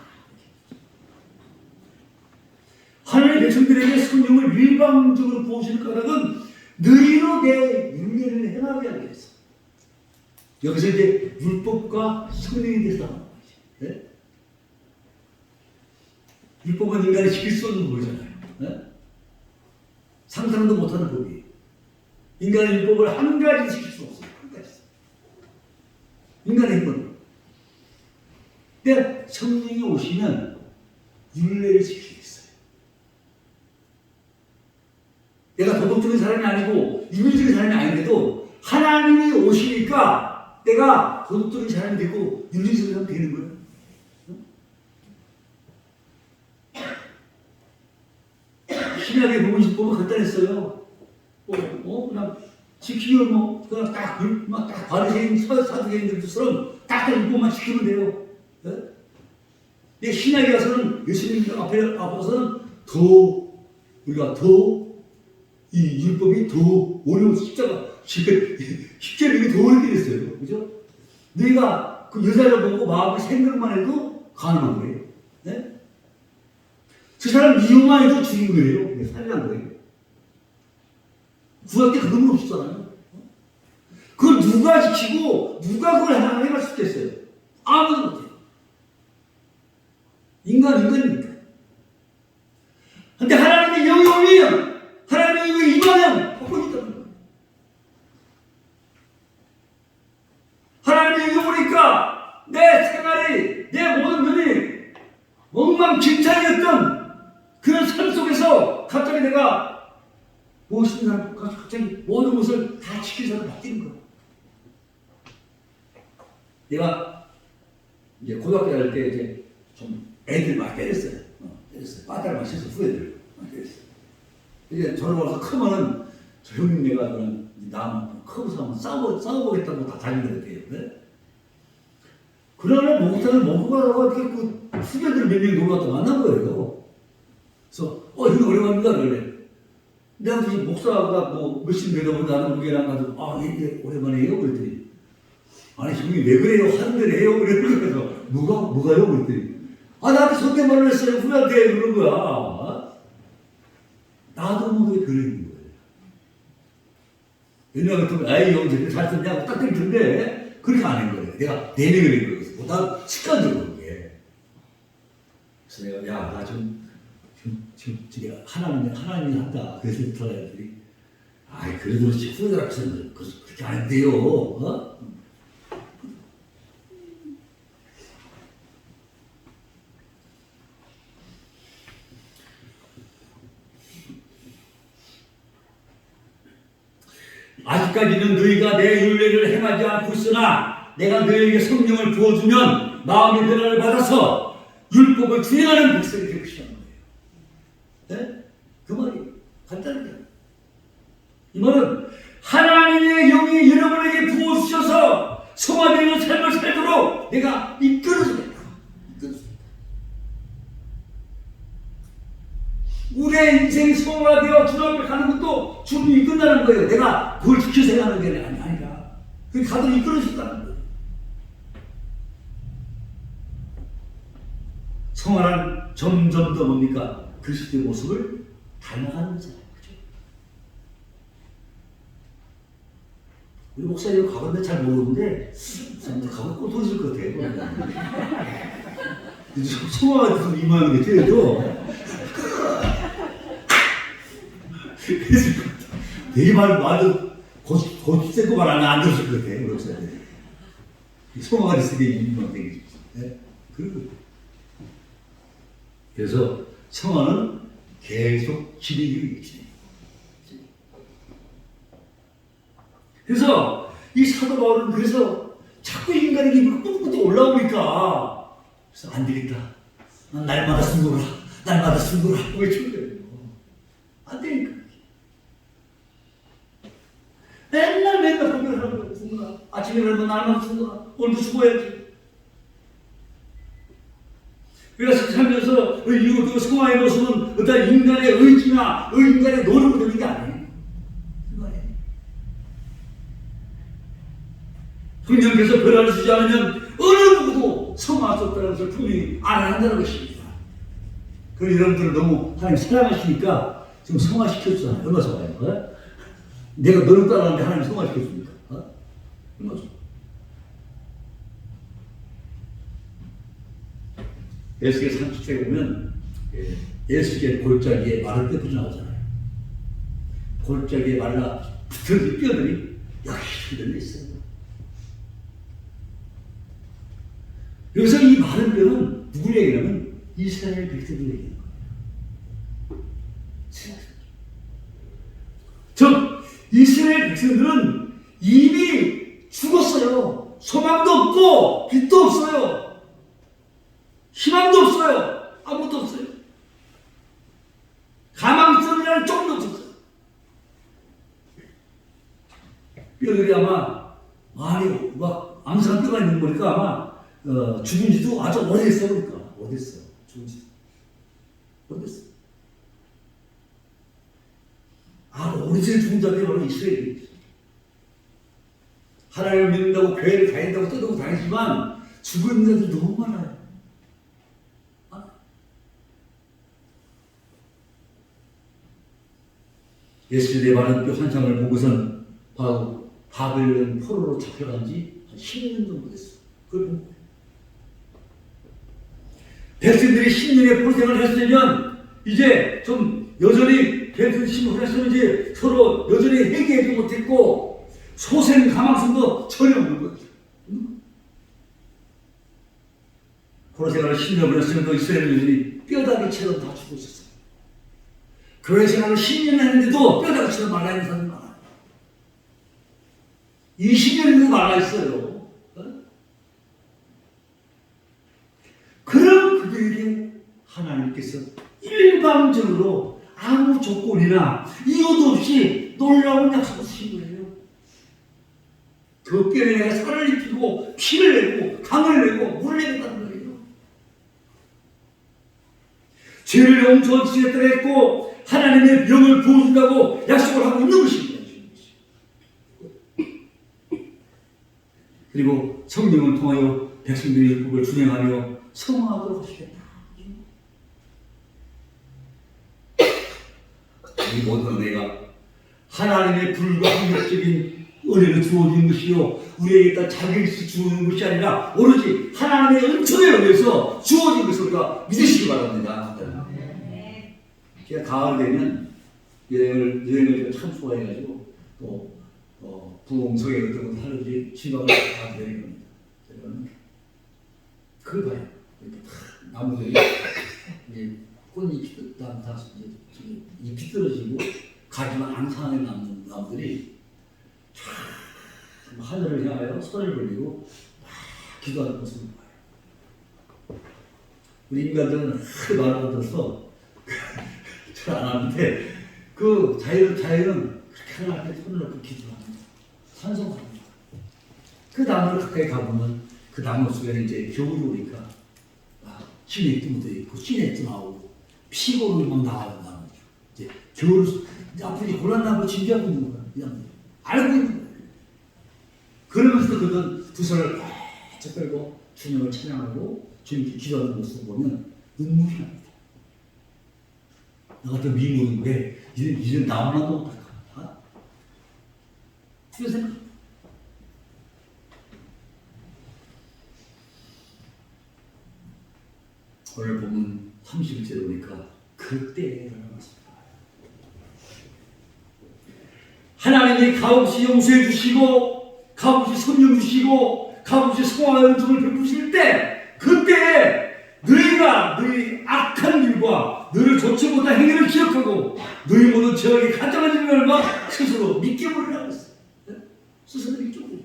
하나님의 백성들에게 성령을 일방적으로 부어주는 까닭은 너희로 내 율례를 행하게 하기 위해서. 여기서 이제 율법과 성령에 대해서 나오는 거지. 네? 율법은 인간이 지킬 수 없는 법이잖아요. 네? 상상도 못하는 법이에요. 인간의 율법을 한 가지 지킬 수 없어요. 한 가지. 인간의 힘은. 근데 성령이 오시면 율례를 지키겠어요. 내가 도덕적인 사람이 아니고 윤리적인 사람이 아닌데도 하나님이 오시니까 내가 도덕적인 사람이 되고 윤리적인 사람이 되는 거예요. 신약의 보면 율법은 간단했어요. 그냥 지키면 그냥 딱 바리새인 사두개인들처럼 딱 율법만 지키면 돼요. 네? 신약에 가서는 예수님 앞에 와서는 우리가 이 율법이 더 어려운 십자가 더 어렵게 됐어요. 그죠? 너희가 그 여자를 보고 마음의 생각만 해도 가능한 거예요. 네? 그 사람 이용만 해도 죽인 거예요. 살리는 거예요. 구할 때 그런 건 없었잖아요. 그걸 누가 지키고 누가 그걸 해갈 수 있겠어요? 아무도 못해요. 인간입니까? 근데 하나님의 영이 오면, 하나님의 영이 임하면 복권이 있다는 거예요. 하나님의 영이 오니까 내 생활이, 내 모든 면이 엉망진창이었던 그런 삶 속에서 갑자기 내가 무엇인 사람, 갑자기 모든 것을 다 지킬 사람 바뀌는 거예요. 내가 이제 고등학교 다닐 때 이제 좀 애들 막 때렸어요. 때렸어요. 빠따를 막 쳐서 후배들 때렸어요. 이제 저를 와서 크면은 저 형님 내가 그런 나만 크고서 한번 싸워보겠다고 다 다니더래요. 네? 그러나 목욕탕을 먹고 가다가 이렇게 그 후배들 몇 명 놀러 왔다 만난 거예요. 그래서 형님 오랜만입니다. 그래. 내가 이제 목사가 뭐 몇십 되다 보니 나는 우리랑 가서 예, 오랜만이에요. 그랬더니 아니 형님 왜 그래요? 하는 대로 해요. 그래서 뭐가요? 그랬더니 나한테 존댓말을 했어요. 후배한테 그런 거야. 나도 모르게 그러는 거예요. 옛날 같으면 아이 형 저렇게 잘 썼냐고 딱 때릴 텐데 그렇게 안 한 거예요. 내가 내내를 한 거예요. 나 습관적으로 그게. 그래서 내가 나 지금 하나님이 한다. 그래서 들어가야지. 그래도 그렇지 후배들 앞에서는 그렇게 안 돼요. 아직까지는 너희가 내 율례를 행하지 않고 있으나 내가 너희에게 성령을 부어주면 마음의 변화를 받아서 율법을 주행하는 백성이 되고 싶다는 거예요. 네? 그 말이 간단하게. 이 말은 하나님의 영이 여러분에게 부어주셔서 성화되는 삶을 살도록 내가 이끌어주겠다. 우리의 인생이 성화되어 주 앞에 가는 것도 주님이 이끈다는 거예요. 내가 그걸 지켜서 하는 게 아니라 그 가도 이끌어준다는 거예요. 성화란 점점 더 뭡니까? 그리스도의 모습을 닮아가는 거잖아요. 그죠? 우리 목사님 가봤는데 잘 모르는데 가면 꼭 도와줄 것 같아요. 성화가 좀 이만하게 되어도 그래서 되게 말도 곧세고 말 안 들었을 것 같아요. 목사님. 성화가 있으니까 이만하게 되겠죠. 그래서 성화는 계속 진행이 있지. 그래서 이 사도 바울은 그래서 자꾸 인간에게 꾹꾹 올라오니까 그래서 안 되겠다. 날마다 순고라. 날마다 순고라. 외치는 거예요. 안 되니까. 맨날 공부를 하는 거예요. 순고라. 아침에 일어나면 날마다 순고라. 오늘도 수고해야지. 그래서 살면서 이 성화의 모습은 어떤 인간의 의지나 인간의 노력으로 되는 게 아니에요. 성령께서 변화를 주지 않으면 어느 누구도 성화할 수 없다는 것을 분명히 알아야 한다는 것입니다. 그럼 여러분들은 너무 하나님 사랑하시니까 지금 성화시켜주잖아요. 얼마나 좋아요. 내가 너를 따라하는데 하나님 성화시켜줍니까? 얼마나 좋아요. 에스겔 30장에 보면 에스겔 골짜기에 마를 뼈들이 나오잖아요. 골짜기에 말라 붙은 뼈들이 여기 들려 있어요. 여기서 이 마른 뼈는 누구 얘기냐면 이스라엘 백성들 얘기하는 거예요. 즉 이스라엘 백성들은 이미 죽었어요. 소망도 없고 빛도 없어요. 희망도 없어요. 아무것도 없어요. 가망성이라는 쪽도 없었어요. 뼈들이 아마 막 암산 뼈가 있는 거니까 아마 죽은 지도 아주 오래됐어. 그러니까 오래됐어. 죽은 지도 오래됐어. 오래전에 죽은 자들이 바로 이스라엘이에요. 하나님을 믿는다고 교회를 다닌다고 떠들고 다니지만 죽은 자들 너무 많아요. 예수의 마른 뼈 환상을 보고선 바로 바벨론 포로로 잡혀간 지 한 10년 정도 됐어. 그걸 본 거예요. 백성들이 10년의 포로생활을 했으면 이제 좀 여전히 백성 신문을 했으면 이제 서로 여전히 회개하지 못했고 소생 가망성도 전혀 없는 거죠. 포로생활을 10년을 했으면 이스라엘인들이 뼈다귀처럼 다 죽고 있었어요. 교회 생활을 10년 했는데도 뼈다귀처럼 말라있는 사람이 많아요. 20년도 말라있어요. 그럼 그들에게 하나님께서 일방적으로 아무 조건이나 이유도 없이 놀라운 약속을 주신 거예요. 그 뼈에 내가 살을 입히고 피를 내고 강을 내고 물을 내겠다는 거예요. 죄를 용서한 지에 따랐고 하나님의 병을 부어준다고 약속을 하고 있는 것입니다. 그리고 성령을 통하여 백성들의 율법을 준행하며 성화하도록 하시겠다. 이 모든 은혜가 하나님의 불가항력적인 은혜로 주어진 것이요 우리에게 다 자격이 주어진 것이 아니라 오로지 하나님의 은총에 의해서 주어진 것을 우리가 믿으시기 바랍니다. 제가 가을 되면 여행을 참 좋아해가지고 또 부흥성에 어떤 것 하는지 지방을 다 되는 겁니다. 저는 그걸 봐요. 나무들이 이제 꽃잎이 다 잎이 떨어지고 가지만 앙상하게 남는 나무들이 참 하늘을 향하여 손을 벌리고 기도하는 모습을 봐요. 우리 인간들은 그 말을 들어서 잘 안 하는데 그 자연은 그렇게 하나님 앞에 손을 놓고 기도합니다. 찬송합니다. 그 나무를 가까이 가보면 그 나무 속에는 이제 겨울이 오니까 찐액도 묻어있고 찐액도 나오고 피고는 막 나가는 나무죠. 이제 겨울 앞으로 곤란나무 준비하고 있는 거야. 이 나무들 알고 있는 거야. 그러면서도 그는 두 손을 바짝 펴고 주님을 찬양하고 주님께 기도하는 모습을 보면 눈물이 납니다. 나 같은 미국인데 이제 나무나 못할까? 그런 생각. 오늘 보면 30일째 오니까 그때에 일어났습니다. 하나님이 값없이 용서해 주시고 값없이 성령 주시고 값없이 성화의 은총을 베푸실 때 그때에 너희가 너희 악한 일과 너를 좋지 못한 행위를 기억하고 너희 모든 죄악에 가장한 일을 스스로 믿겨버리라고 했어요. 스스로 믿겨버려.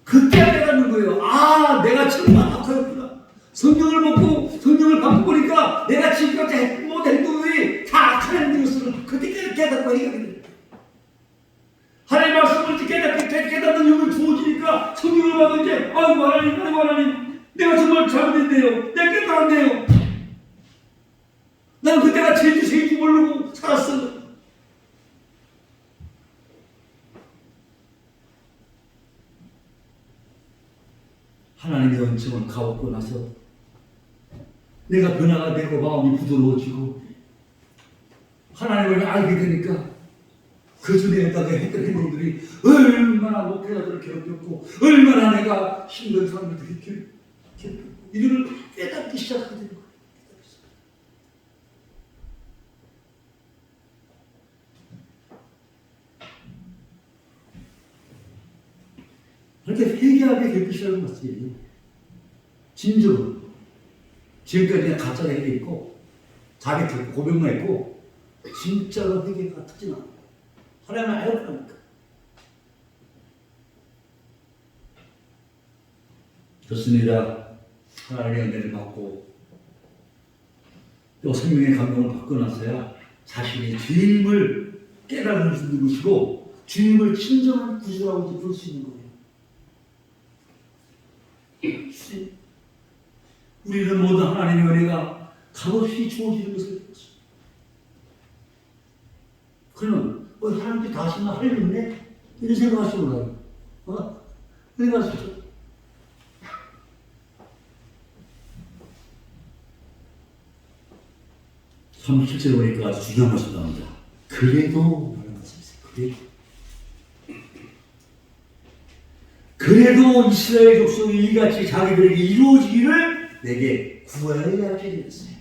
그때 알아가는 거예요. 아, 내가 정말 악하였구나. 성경을 먹고 성경을 바꾸니까 내가 지금까지 모든 행동들이 다 악한 행동이었어. 그때 깨닫고 해야 돼. 하나님 말씀을 깨닫는 영을 주어지니까 성경을 봐도 이제 아이고 하나님 내가 정말 잘못했네요. 내가 깨달았네요. 난 그때가 죄인지 모르고 살았어. 하나님의 은총을 가없고 나서 내가 변화가 되고 마음이 부드러워지고 하나님을 알게 되니까 그 전에다가 했던 행동들이 얼마나 목회자들을 괴롭혔고 얼마나 내가 힘든 사람들을 괴롭혔고 이를 깨닫기 시작하게 되는 거예요. 그렇게 회개하게 될 것이라는 것이 진정으로 지금까지 그냥 가짜로 회개했고 자기 고백만 했고 진짜로 회개가 터지나 하나님을 알고 나니까 좋습니다. 하나님의 은혜를 받고 또 생명의 감동을 받고 나서야 자신의 주임을 깨달을 수 있는 것이고 주임을 진정한 구주라고 부를 수 있는 거예요. 우리는 모두 하나님의 은혜가 값없이 주어지는 것을 믿습니다. 그러면 하나님께 다시나 할 일 없네? 이런 생각하시고 올라요. 왜 가시죠? 참 실제로 보니까 아주 중요한 말씀 나옵니다. 그래도 라는 말씀이세요. 그래도 그래도 이스라엘 족속이 이같이 자기들에게 이루어지기를 내게 구하여야 할 일이었어요.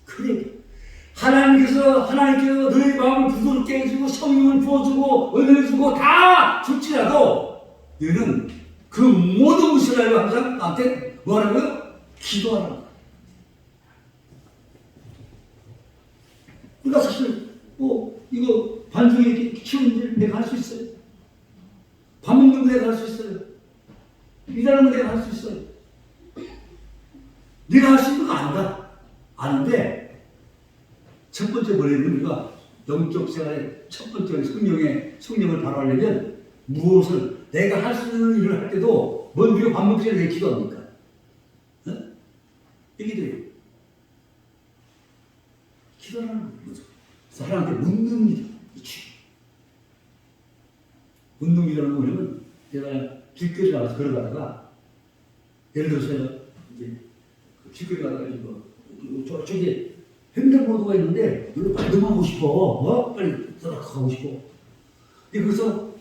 그래 하나님께서 너희 마음을 부드럽게 해주고 성령을 부어주고 은혜를 주고 다 줄지라도 너희는 그 모든 이스라엘을 항상 나한테 뭐하라고요? 기도하라고. 우리가 사실 이거 반죽에 키우는 일 내가 할 수 있어요. 밥 먹는 거 내가 할 수 있어요. 일하는 거 내가 할 수 있어요. 내가 할 수 있는 거 안다. 아는데 첫 번째 뭐냐면 우리가 영적 생활의 첫 번째 성령을 발휘하려면 무엇을 내가 할 수 있는 일을 할 때도 먼저 밥 먹기 전에 기도합니까? 어? 기도해요. 기도하는 거죠. 그래서 하나님께 묻는 기도. 묻는 기도는 뭐냐면 내가 길거리 나가서 걸어가다가 예를 들어서 이제 길거리 가다가 저기 횡단보도가 있는데 여기로 빨리 넘어가고 싶어. 빨리 가고 싶어. 그래서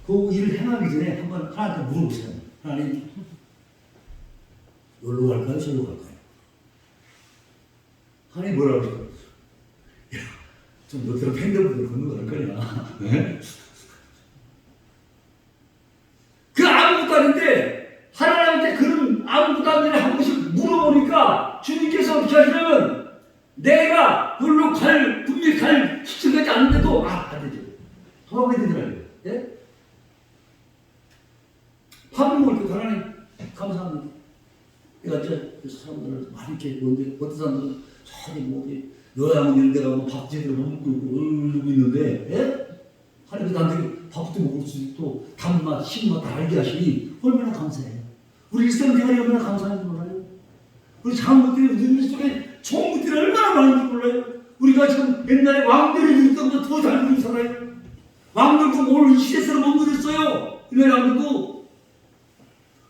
그 일을 행하기 전에 한번 하나님께 물어보세요. 하나님, 여기로 갈까요? 저기로 갈까요? 하나님 뭐라고 하세요? 좀 너처럼 횡단보도를 걷는 거 할 거냐? 네? 그 아무것도 아닌데 하나님한테 그런 아무것도 아닌 한 번씩 물어보니까 주님께서 어떻게 하시냐면 내가 여기로 분명히 갈 시점까지 않는데도 안 되죠. 도망가야 되더라고요. 예? 밥을 먹을 때 하나님 감사합니다. 내가 사람들을 많이 이렇게 보는데 어떤 사람들은 저기 요양원 이런 데 가면 밥 제대로 못 먹고 이러고 있는데 예? 하나님 나한테 밥도 먹을 수 있고 단맛, 신맛 다 알게 하시니 얼마나 감사해요. 우리 일상생활이 얼마나 감사한지 몰라요. 우리 장모들이 우리 속에 좋은 것들이 얼마나 많은지 몰라요. 우리가 지금 옛날에 왕들이 누렸던 것보다 더 잘 누리고 살아요. 왕들도 오늘 이 시대처럼 못 누렸어요. 옛날에 왕들도.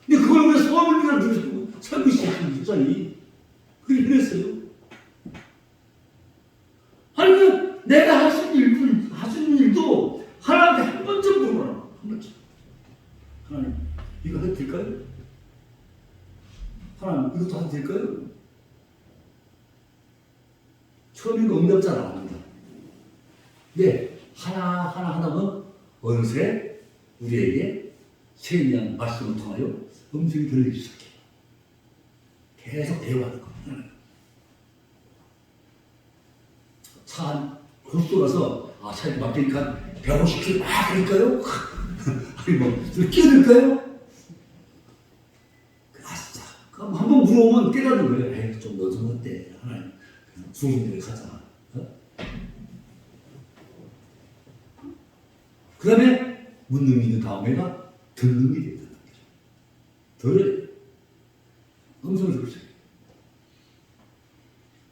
근데 그걸 왜 소원을 누리고 살고 있었어요. 진짜니. 그게 그랬어요. 아니 내가 할 수 있는 일도 하나님께 한 번쯤 물어보라. 한 번쯤. 하나님 이거 해도 될까요? 하나님 이것도 해도 될까요? 처음엔 응답 잘 안 합니다. 근데 하나하나는 어느새 우리에게 세미한 말씀을 통하여 음성이 들리기 시작해요. 계속 대화하는 겁니다. 차 한 고속도로라서 차에 막히니까 150km 막 갈까요? 아니 좀 끼어들까요? 아싸. 그럼 한번 물어보면 깨닫는 거예요. 에이 좀 너 좀 어때? 하나님 좋은 데를 가자. 그 다음에 묻는 믿는 다음에가 듣는 게 된다는 거죠. 들어요. 음성을 들으세요.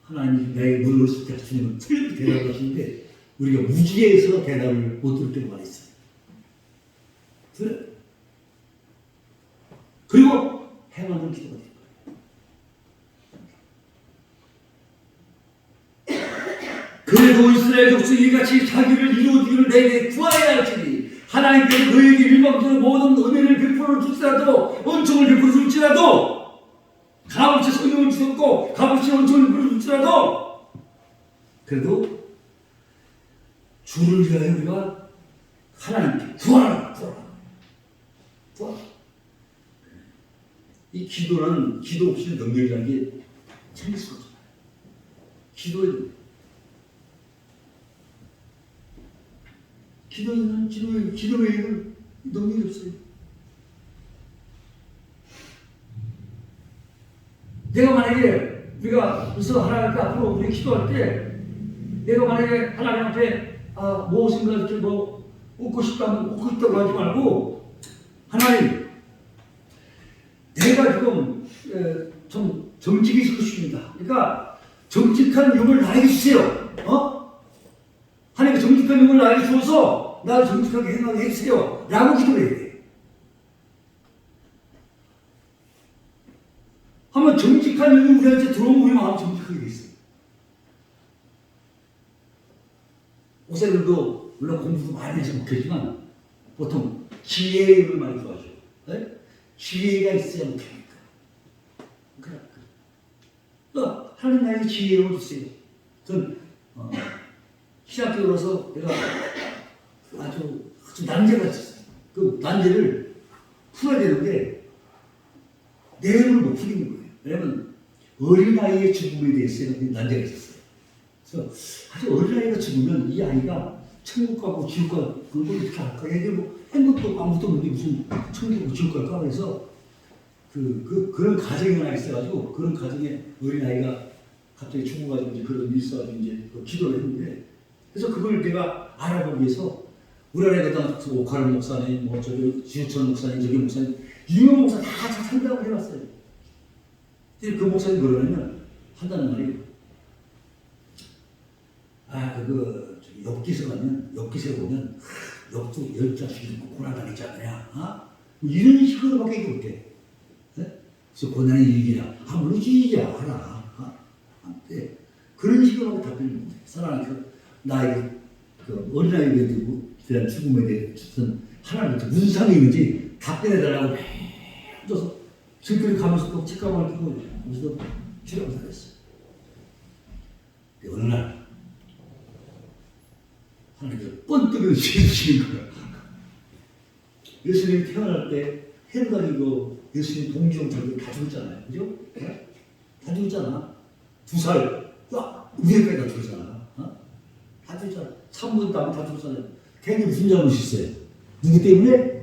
하나님 내게 물었을 때 주님은 틀리게 대답을 하시는데 우리가 무지해서 대답을 못 들을 때가 많이 있어요. 들어요. 그리고 행하는 기도가 돼요. 그래도 이스라엘 족속이 이같이 자기를 이루어주기를 내게 구하여야 할지니 하나님께서 그에게 일방적으로 모든 은혜를 베풀어 줄지라도 은총을 베풀어 줄지라도 값없이 성령을 주셨고 값없이 은총을 베풀어 줄지라도 그래도 주를 위하여 우리가 하나님께 구하라. 이 기도는 기도 없이는 능력이라는 게 참 있을 거죠. 기도 외에는 능력이 없어요. 내가 만약에 우리가 그래서 하나님 앞에 앞으로 우리 기도할 때 내가 만약에 하나님 앞에 무엇인가 이렇게 얻고 싶다면 얻고 싶다고 하지 말고 하나님 내가 지금 좀 정직해지고 싶습니다. 그러니까 정직한 영을 나에게 주세요. 하나님의 정직한 영을 나에게 주어서 나를 정직하게 행하게 해주세요. 라고 기도해야 돼. 한번 정직한 영이 우리한테 들어오면 우리 마음 정직하게 돼 있어요. 목사님들도 물론 공부도 많이 해서 못했지만 보통 지혜의 영을 많이 좋아하죠. 네? 지혜가 있어야 못합니까? 그러니까 하나님 나에게 지혜를 주세요. 전 신학교로서 내가 아주 난제가 있었어요. 그 난제를 풀어야 되는데 내용을 못 풀리는 거예요. 왜냐면 어린아이의 죽음에 대해서 난제가 있었어요. 그래서 아주 어린아이가 죽으면 이 아이가 천국 가고 지옥 가고 그걸 어떻게 할까? 애들 뭐 행복도 아무것도 없는데 무슨 천국 가고 지옥 갈까? 그래서 그런 가정이 하나 있어가지고 그런 가정에 어린아이가 갑자기 죽어가지고 이제 그런 일이 있어가지고 이제 기도를 했는데 그래서 그걸 내가 알아보기 위해서 우리 안에 그 오카르 목사님, 뭐 저기 지우천 목사님, 저기 목사님, 유명 목사 다 상담을 해봤어요. 근데 그 목사님 뭐라냐면 한다는 말이 저기 엽기서 가면 엽기서에 보면 엽도 10자씩 있고 고난당했지 않느냐, 뭐 이런 식으로밖에 얘기 못해. 그래서 고난의 일기라, 물론 지지야 하라. 네. 그런 식으로 답변을 못해. 사랑하는 나에게 어린아이에 대한 죽음에 대해서 하나님께 무슨 상이 있는지 답변해달라고 혼자서 지금까지 가면서 또 책가방을 끼고 하면서 치료를 했어요. 어느 날 하나님께서 번뜩이는 시는 거야. 예수님이 태어날 때 헤로다니고 예수님 동지형 자기들 다 죽었잖아요. 그죠? 다 죽었잖아. 2살 위에까지 다 죽었잖아. 다 죽었잖아. 3분 다음에 다 죽었잖아요. 걔는 무슨 잘못이 있어요? 누구 때문에?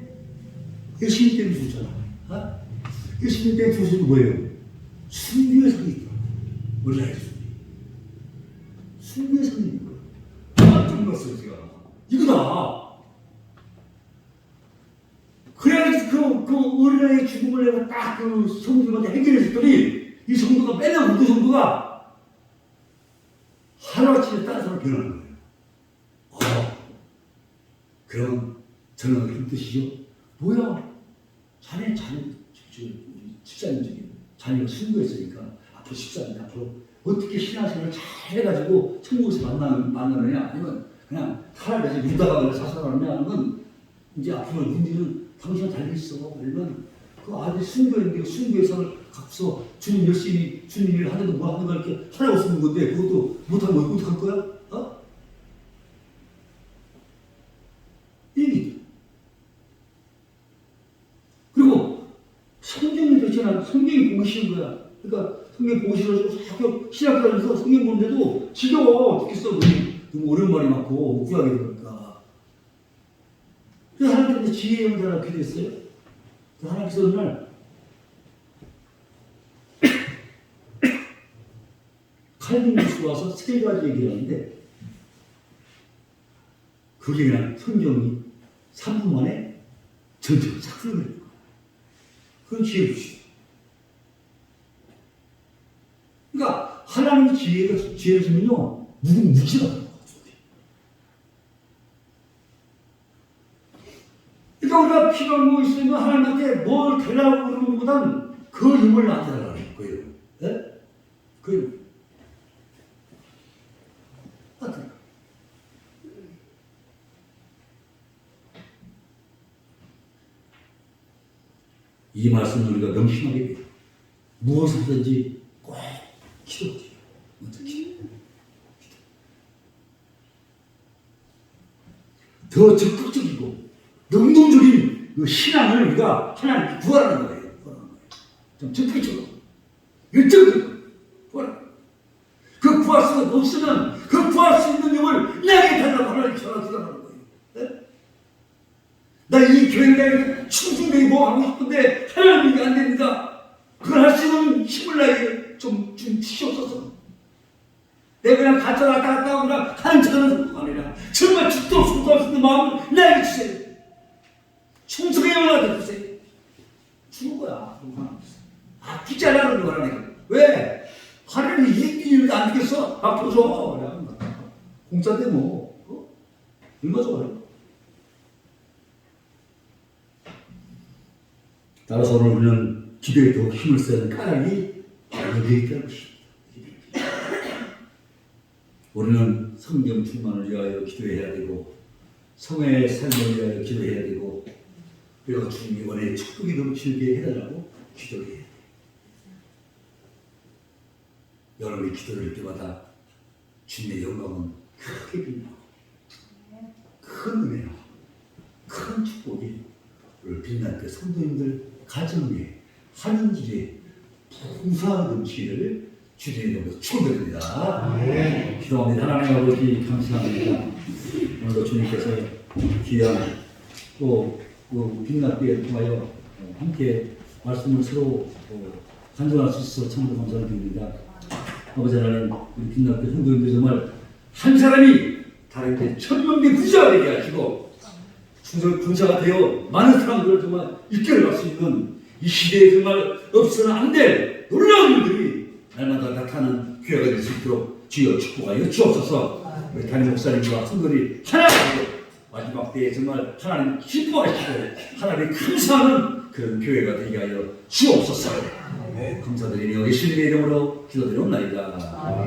예수님 때문에 죽었잖아. 예수님 때문에 죽었은 게 뭐예요? 순교의 성이 있다. 원래 순교의 성이 있는 거야. 깜짝 놀랐어요, 제가. 이거다. 그래야지 그 어린아이의 죽음을 내가 딱 그 성도한테 해결했더니 이 성도가 맨날 우리 성도가 하루아침에 다른 사람을 변하는 거예요. 그럼 저는 어떤 뜻이죠? 뭐야? 자네 집사님 중에 자네가 순교했으니까 앞으로 14년 앞으로 어떻게 신앙생활을 잘 해가지고 천국에서 만나느냐 아니면 그냥 살아가서 유다가 사살하느냐 하는 건 이제 앞으로 문제는 당신은 달려있어. 그러면 그 아들 순교인데 순교의 상을 갚서 주님 열심히 주님 일을 하는데 뭐 하는 거 이렇게 하라고 쓰는 건데 그것도 못하면 어떡할 거야? 얘기. 그리고 성경이 그렇잖아. 성경이 보기 싫은 거야. 그러니까 성경 보기 싫어가지고 학교 신학교 다니면서 성경 보는데도 지겨워 죽겠어. 너무 어려운 말이 많고 구하게 되니까. 그래서 하나님께서 지혜의 영자라고 기도했어요. 하나님께서 어느 날 칼빈 교수가 와서 3가지 얘기를 하는데 그게 그냥 성경이 3분 만에 전체를 싹 풀어버린 거예요. 그건 지혜를 주시죠. 그러니까 하나님의 지혜를 주면요 누군 무지가 되는 거예요. 그러니까 우리가 필요한 거 있으면 하나님한테 뭘 달라고 그러는 것보다는 그 힘을 나한테 달라는 거예요. 네? 이 말씀을 우리가 명심하게 돼요. 무엇을 하든지 꼭 기도하세요. 더 적극적이고 능동적인 그 신앙을 우리가 하나님께 구하라는 거예요. 좀 적극적으로 열정적으로 구하라는 거예요. 그 구할 수 없으면 그 구할 수 있는 힘을 내게 달라고 하나님께 전화드리라는 거예요. 네? 나 이 교회에 충성되게 뭐 하고 싶은데 하나님이 안 됩니다. 그걸 할 수 있는 힘을 나에게 좀 주시옵소서. 내가 그냥 갔다 갔다 그냥 하는 척하는 것도 아니라 정말 죽도 죽도 할 수 있는 마음을 나에게 주세요. 충성의 영을 주세요. 죽은 거야. 아끼지 않아는 거야. 내가. 왜? 하나님이 이익이 안 되겠어? 앞으로 줘. 공짜인데 뭐. 얼마 좋아요? 따라서 오늘 우리는 기도에 더 힘을 써야 하는 까닭이 여기에 있다는 것입니다. 우리는 성경 충만을 위하여 기도해야 되고 성의 삶을 위하여 기도해야 되고 그래서 주님이 원해 축복이 넘치게 해달라고 기도를 해야 돼. 여러분이 기도를 할 때마다 주님의 영광은 크게 빛나고 큰 은혜와 큰 축복이 빛날 때 성도님들 가정에 하는지에 풍성한 넘치기를 주님의 이름으로 축원드립니다. 기도합니다. 하나님 아버지 감사합니다. 오늘도 주님께서 귀한 또 빛날때에 통하여 함께 말씀을 서로 간증할 수 있어서 참으로 감사를 드립니다. 아버지 하나님, 우리 빛날때 성도님들 정말 한 사람이 다른데 1000명의 부자가 되게 하시고 부자가 되어 많은 사람들을 정말 이끌어갈 수 있는 이 시대에 정말 없어서는 안 될 놀라운 일들이 날마다 나타나는 교회가 될 수 있도록 주여 축복하여 주옵소서. 우리 담임 목사님과 성도들이 하나 되고 마지막 때에 정말 하나님 기뻐하시고 하나님 감사하는 그런 교회가 되게 하여 주옵소서. 감사드리며 예수님의 이름으로 기도드리옵나이다.